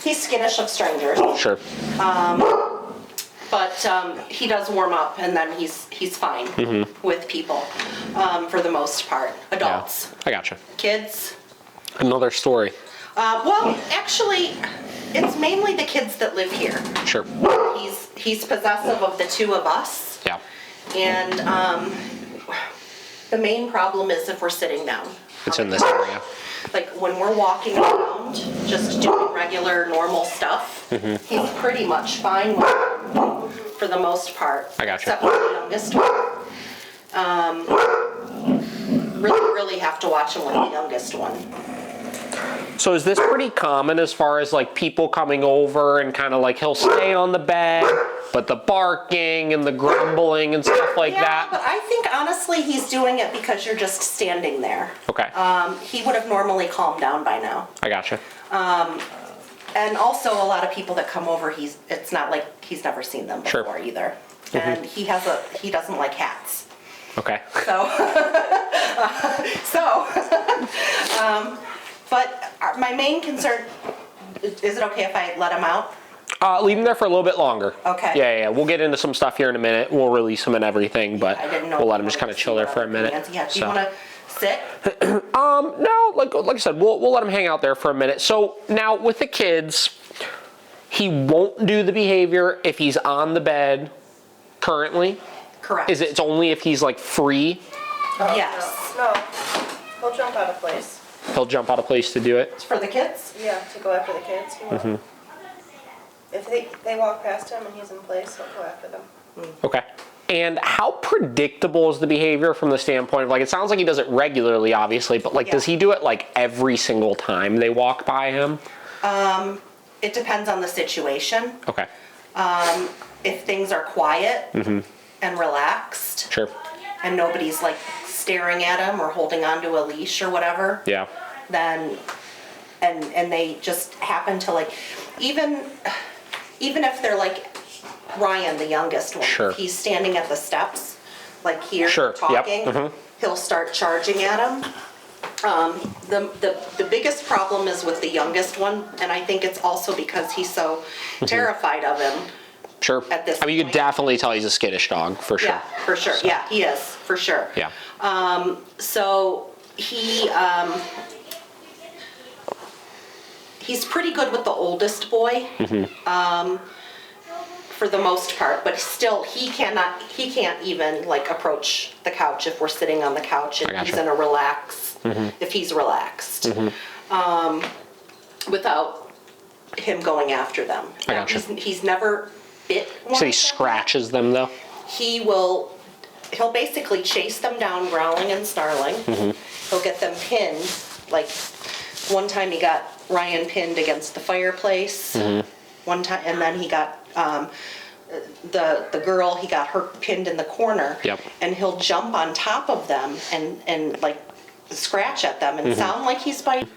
he's skittish of strangers. Sure. But he does warm up, and then he's fine with people for the most part. Adults. Yeah, I gotcha. Kids. Another story. Well, actually, it's mainly the kids that live here. Sure. He's possessive of the two of us. Yeah. And the main problem is if we're sitting down. It's in this area. Like when we're walking around, just doing regular, normal stuff, he's pretty much fine with for the most part. I gotcha. Except for the youngest one. Really have to watch him with the youngest one. So is this pretty common as far as like people coming over and kind of like he'll stay on the bed, but the barking and the grumbling and stuff like that? Yeah, but I think honestly he's doing it because you're just standing there. Okay. He would have normally calmed down by now. I gotcha. And also a lot of people that come over, it's not like he's never seen them before either. And he doesn't like hats. Okay. But my main concern, is it okay if I let him out? Leave him there for a little bit longer. Okay. Yeah. We'll get into some stuff here in a minute. We'll release him and everything, but I didn't know we'll let him just kind of chill there for a minute. Yeah, do you want to sit? No, like I said, we'll let him hang out there for a minute. So now with the kids, he won't do the behavior if he's on the bed currently? Correct. It's only if he's like free? Yes. No, he'll jump out of place. He'll jump out of place to do it? It's for the kids? Yeah, to go after the kids. He will. If they walk past him and he's in place, he'll go after them. Okay. And how predictable is the behavior from the standpoint of, like, it sounds like he does it regularly, obviously, but like, does he do it like every single time they walk by him? It depends on the situation. Okay. If things are quiet and relaxed, Sure. and nobody's like staring at him or holding onto a leash or whatever, Yeah. then and they just happen to like even if they're like Ryan, the youngest one, Sure. if he's standing at the steps like here Sure. talking, Yep. he'll start charging at him. The biggest problem is with the youngest one, and I think it's also because he's so terrified of him. Sure. At this I mean, you could point. definitely tell he's a skittish dog, for sure. Yeah, for sure. So. Yeah, he is, for sure. Yeah. So he's pretty good with the oldest boy, for the most part, but still he can't even like approach the couch if we're sitting on the couch and he's in a relax, if he's relaxed, without him going after them. I gotcha. He's never bit one So he of them. scratches them, though? He'll basically chase them down, growling and snarling. He'll get them pinned. Like one time he got Ryan pinned against the fireplace. One time, and then he got the girl. He got her pinned in the corner. Yep. And he'll jump on top of them and like scratch at them and sound like he's biting.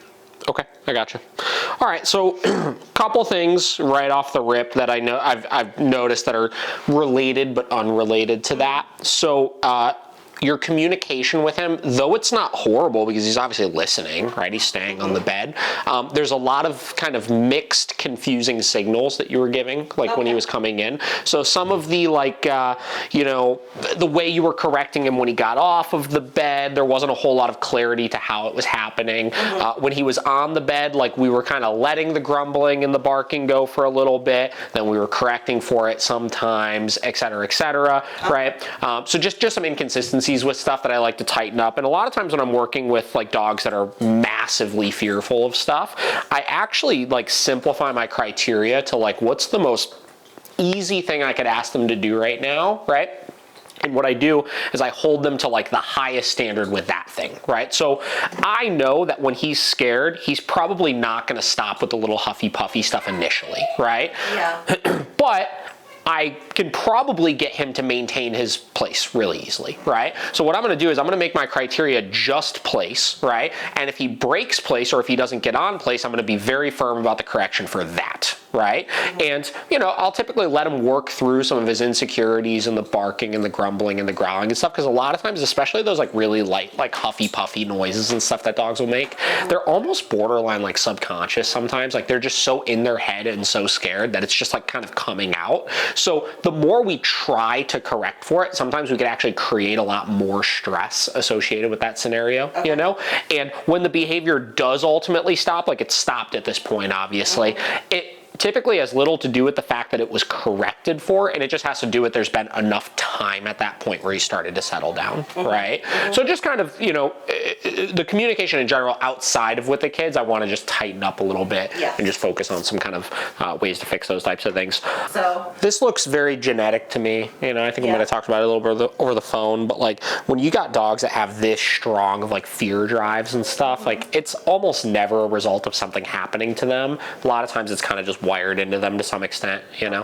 Okay, I gotcha. All right, so couple things right off the rip that I know I've noticed that are related but unrelated to that. So your communication with him, though it's not horrible because he's obviously listening, right? He's staying on the bed. There's a lot of kind of mixed, confusing signals that you were giving, like when he was coming in. So some of the like, the way you were correcting him when he got off of the bed, there wasn't a whole lot of clarity to how it was happening. When he was on the bed, like we were kind of letting the grumbling and the barking go for a little bit, then we were correcting for it sometimes, et cetera, right? So just some inconsistencies with stuff that I like to tighten up. And a lot of times when I'm working with like dogs that are massively fearful of stuff, I actually like simplify my criteria to like what's the most easy thing I could ask them to do right now, right? And what I do is I hold them to like the highest standard with that thing, right? So I know that when he's scared, he's probably not going to stop with the little huffy puffy stuff initially, right? Yeah. But I can probably get him to maintain his place really easily, right? So what I'm gonna do is I'm gonna make my criteria just place, right? And if he breaks place or if he doesn't get on place, I'm gonna be very firm about the correction for that, right? And, you know, I'll typically let him work through some of his insecurities and the barking and the grumbling and the growling and stuff, because a lot of times, especially those like really light, like huffy puffy noises and stuff that dogs will make, they're almost borderline like subconscious sometimes. Like they're just so in their head and so scared that it's just like kind of coming out. So the more we try to correct for it, sometimes we can actually create a lot more stress associated with that scenario, you know? And when the behavior does ultimately stop, like it's stopped at this point, obviously, it typically has little to do with the fact that it was corrected for, and it just has to do with there's been enough time at that point where he started to settle down, right? So just kind of, you know, the communication in general outside of with the kids, I want to just tighten up a little bit and just focus on some kind of ways to fix those types of things. So This looks very genetic to me. You know, I think we might have talked about it a little bit over the phone, but like when you got dogs that have this strong of like fear drives and stuff, like it's almost never a result of something happening to them. A lot of times it's kind of just wired into them to some extent, you know.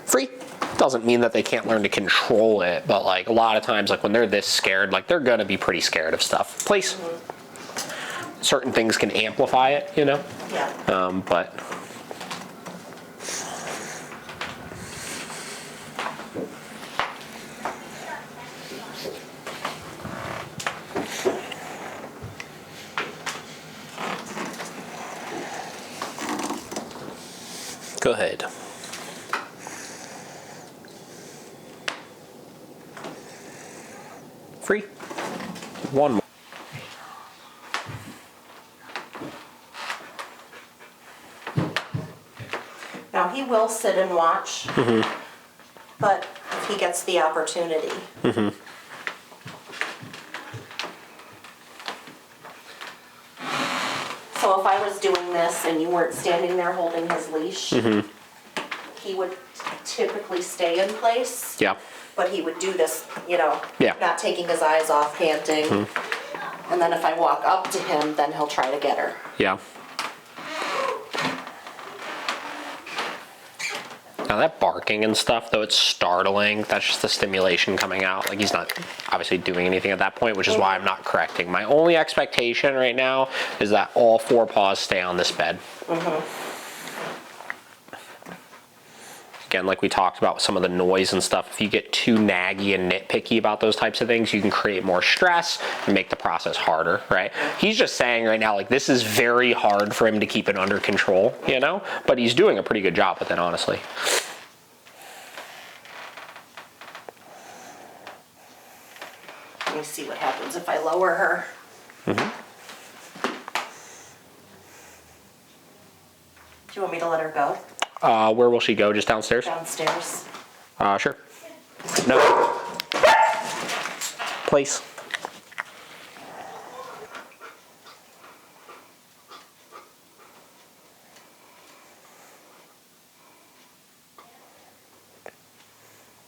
Free doesn't mean that they can't learn to control it, but like a lot of times, like when they're this scared, like they're gonna be pretty scared of stuff. Place certain things can amplify it, you know. But go ahead. Free. One more. now he will sit and watch, but if he gets the opportunity. So if I was doing this and you weren't standing there holding his leash, he would typically stay in place. Yeah. But he would do this, you know, Yeah. not taking his eyes off, panting. And then if I walk up to him, then he'll try to get her. Yeah. Now that barking and stuff, though, it's startling. That's just the stimulation coming out. Like he's not obviously doing anything at that point, which is why I'm not correcting. My only expectation right now is that all 4 paws stay on this bed. Again, like we talked about with some of the noise and stuff, if you get too naggy and nitpicky about those types of things, you can create more stress and make the process harder, right? He's just saying right now, like, this is very hard for him to keep it under control, you know? But he's doing a pretty good job with it, honestly. Let me see what happens if I lower her. Do you want me to let her go? Where will she go? Just downstairs? Downstairs. Sure. No. Place.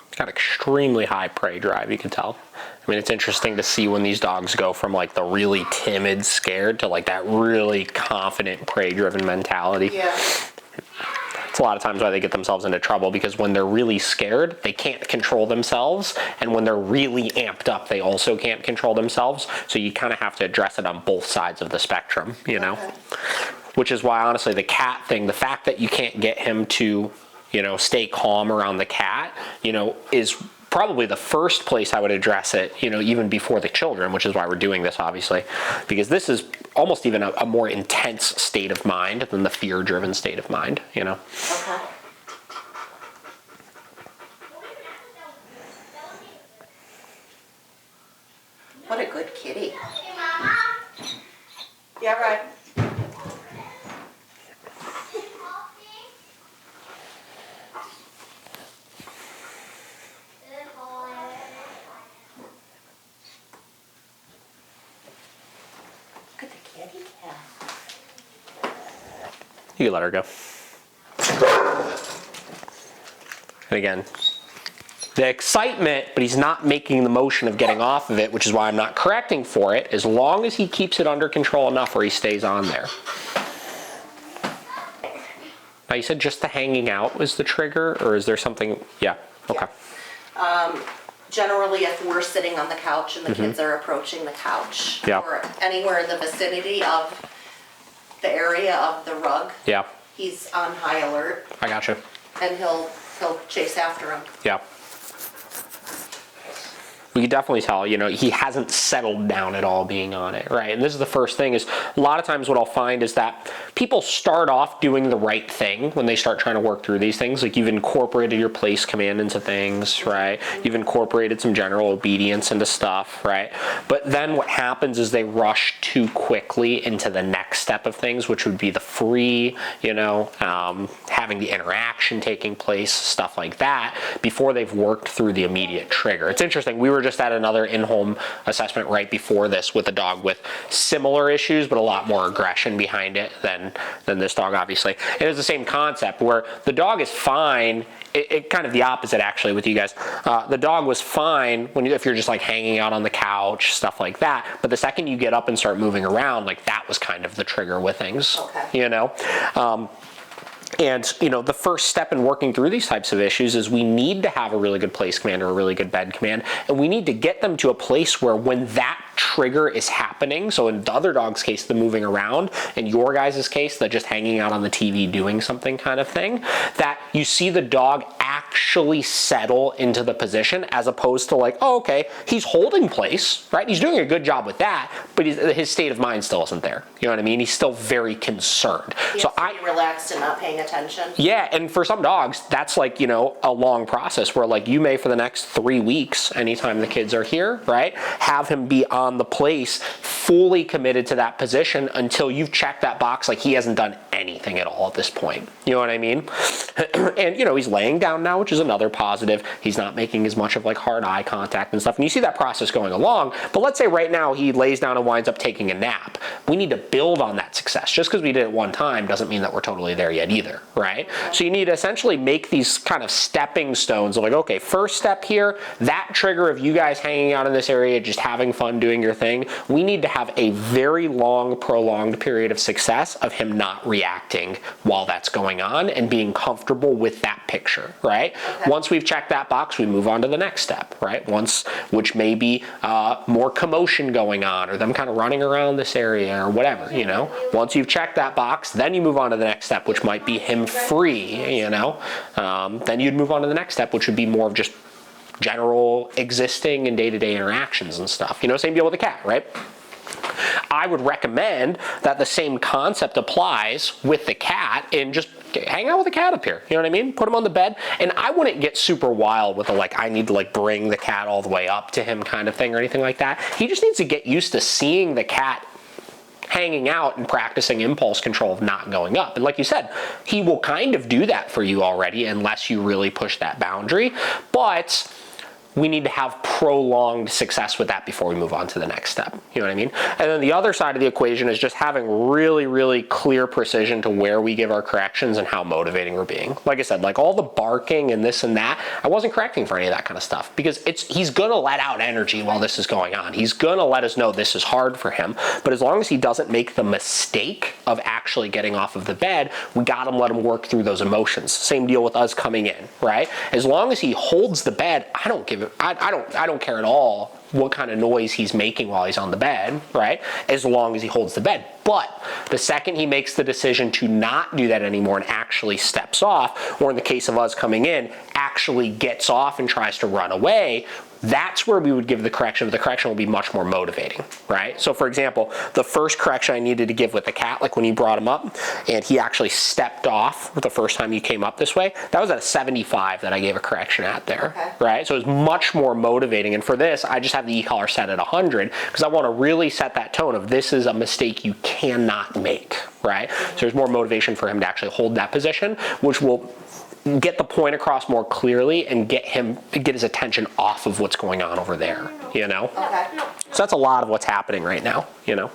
It's got extremely high prey drive, you can tell. I mean, it's interesting to see when these dogs go from like the really timid, scared to like that really confident, prey-driven mentality. Yeah. It's a lot of times why they get themselves into trouble, because when they're really scared, they can't control themselves, and when they're really amped up, they also can't control themselves. So you kind of have to address it on both sides of the spectrum, you know? Which is why, honestly, the cat thing, the fact that you can't get him to, you know, stay calm around the cat, you know, is probably the first place I would address it, you know, even before the children, which is why we're doing this, obviously, because this is almost even a more intense state of mind than the fear-driven state of mind, you know. Okay. What a good kitty. Yeah, right. Look at the kitty cat. You can let her go. And again, the excitement, but he's not making the motion of getting off of it, which is why I'm not correcting for it, as long as he keeps it under control enough where he stays on there. Now you said just the hanging out was the trigger, or is there something? Yeah, okay. Generally, if we're sitting on the couch and the kids are approaching the couch, Yeah. or anywhere in the vicinity of the area of the rug, Yeah. he's on high alert I gotcha. and he'll chase after him. Yeah. We can definitely tell, you know, he hasn't settled down at all being on it, right? And this is the first thing is a lot of times what I'll find is that people start off doing the right thing when they start trying to work through these things. Like you've incorporated your place command into things, right? You've incorporated some general obedience into stuff, right? But then what happens is they rush too quickly into the next step of things, which would be the free, you know, having the interaction taking place, stuff like that, before they've worked through the immediate trigger. It's interesting. We were just at another in-home assessment right before this with a dog with similar issues, but a lot more aggression behind it than this dog, obviously. And it's the same concept where the dog is fine. It kind of the opposite actually with you guys. The dog was fine if you're just like hanging out on the couch, stuff like that. But the second you get up and start moving around, like that was kind of the trigger with things, you know? And, you know, the first step in working through these types of issues is we need to have a really good place command or a really good bed command. And we need to get them to a place where when that trigger is happening, so in the other dog's case, the moving around, in your guys' case, the just hanging out on the TV doing something kind of thing, that you see the dog actually settle into the position as opposed to like, oh, okay, he's holding place, right? He's doing a good job with that, but his state of mind still isn't there. You know what I mean? He's still very concerned. So I relaxed and not paying attention. Yeah, and for some dogs, that's like, you know, a long process where like you may for the next 3 weeks, anytime the kids are here, right, have him be on the place fully committed to that position until you've checked that box like he hasn't done anything at all at this point. You know what I mean? And, you know, he's laying down now, which is another positive. He's not making as much of like hard eye contact and stuff. And you see that process going along. But let's say right now he lays down and winds up taking a nap. We need to build on that success. Just because we did it one time doesn't mean that we're totally there yet either, right? So you need to essentially make these kind of stepping stones of like, okay, first step here, that trigger of you guys hanging out in this area, just having fun doing your thing. We need to have a very long, prolonged period of success of him not reacting while that's going on and being comfortable with that picture, right? Okay. Once we've checked that box, we move on to the next step, right? Which may be more commotion going on or them kind of running around this area or whatever, you know? Once you've checked that box, then you move on to the next step, which might be him free, you know? Then you'd move on to the next step, which would be more of just general existing and day-to-day interactions and stuff. You know, same deal with the cat, right? I would recommend that the same concept applies with the cat and just hang out with the cat up here. You know what I mean? Put him on the bed. And I wouldn't get super wild with the like, I need to like bring the cat all the way up to him kind of thing or anything like that. He just needs to get used to seeing the cat hanging out and practicing impulse control of not going up. And like you said, he will kind of do that for you already unless you really push that boundary. But we need to have prolonged success with that before we move on to the next step. You know what I mean? And then the other side of the equation is just having really, really clear precision to where we give our corrections and how motivating we're being. Like I said, like all the barking and this and that, I wasn't correcting for any of that kind of stuff because he's gonna let out energy while this is going on. He's gonna let us know this is hard for him. But as long as he doesn't make the mistake of actually getting off of the bed, we gotta let him work through those emotions. Same deal with us coming in, right? As long as he holds the bed, I don't care at all what kind of noise he's making while he's on the bed, right? As long as he holds the bed. But the second he makes the decision to not do that anymore and actually steps off, or in the case of us coming in, actually gets off and tries to run away, that's where we would give the correction, but the correction will be much more motivating, right? So for example, the first correction I needed to give with the cat, like when you brought him up and he actually stepped off the first time you came up this way, that was at a 75 that I gave a correction at there, right? So it was much more motivating. And for this, I just have the e-collar set at 100 because I want to really set that tone of this is a mistake you cannot make, right? So there's more motivation for him to actually hold that position, which will get the point across more clearly and get his attention off of what's going on over there, you know? Okay. So that's a lot of what's happening right now, you know?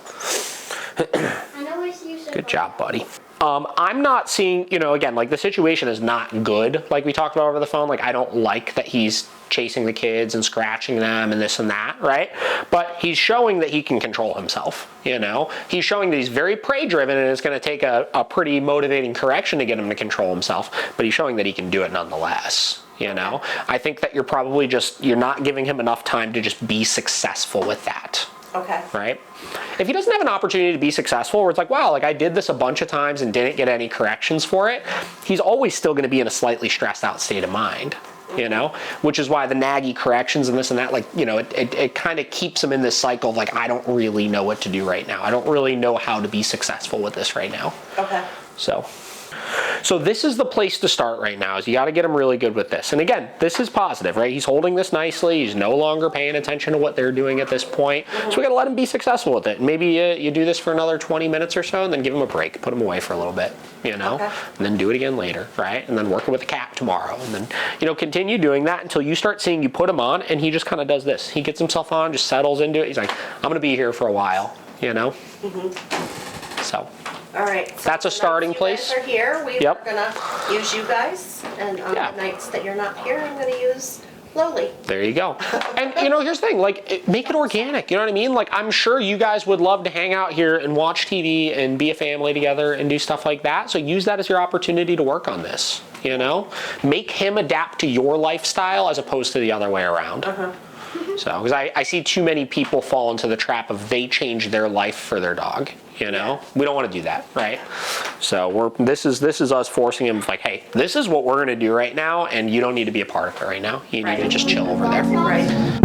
Good job, buddy. I'm not seeing, you know, again, like the situation is not good, like we talked about over the phone. Like I don't like that he's chasing the kids and scratching them and this and that, right? But he's showing that he can control himself, you know? He's showing that he's very prey-driven and it's gonna take a pretty motivating correction to get him to control himself, but he's showing that he can do it nonetheless. You know, I think that you're not giving him enough time to just be successful with that. Okay. right? If he doesn't have an opportunity to be successful, where it's like, wow, like I did this a bunch of times and didn't get any corrections for it, he's always still going to be in a slightly stressed out state of mind, you know? Which is why the naggy corrections and this and that, like, you know, it kind of keeps him in this cycle of like, I don't really know what to do right now. I don't really know how to be successful with this right now. Okay. So this is the place to start right now, is you got to get him really good with this. And again, this is positive, right? He's holding this nicely. He's no longer paying attention to what they're doing at this point. So we got to let him be successful with it. Maybe you do this for another 20 minutes or so and then give him a break, put him away for a little bit, you know, Okay. and then do it again later, right? And then working with the cat tomorrow. And then, you know, continue doing that until you start seeing you put him on and he just kind of does this. He gets himself on, just settles into it. He's like, I'm going to be here for a while, you know? So. All right. So That's a the starting nights place. You guys are here. We Yep. are gonna use you guys, and on Yeah. the nights that you're not here, I'm gonna use Lowly. There you go. And you know, here's the thing, like, make it organic, you know what I mean? Like, I'm sure you guys would love to hang out here and watch TV and be a family together and do stuff like that. So use that as your opportunity to work on this, you know? Make him adapt to your lifestyle as opposed to the other way around. So, because I see too many people fall into the trap of they change their life for their dog, you know? We don't want to do that, right? So this is us forcing him, like, hey, this is what we're going to do right now, and you don't need to be a part of it right now. You need to Right. just chill over there. Right.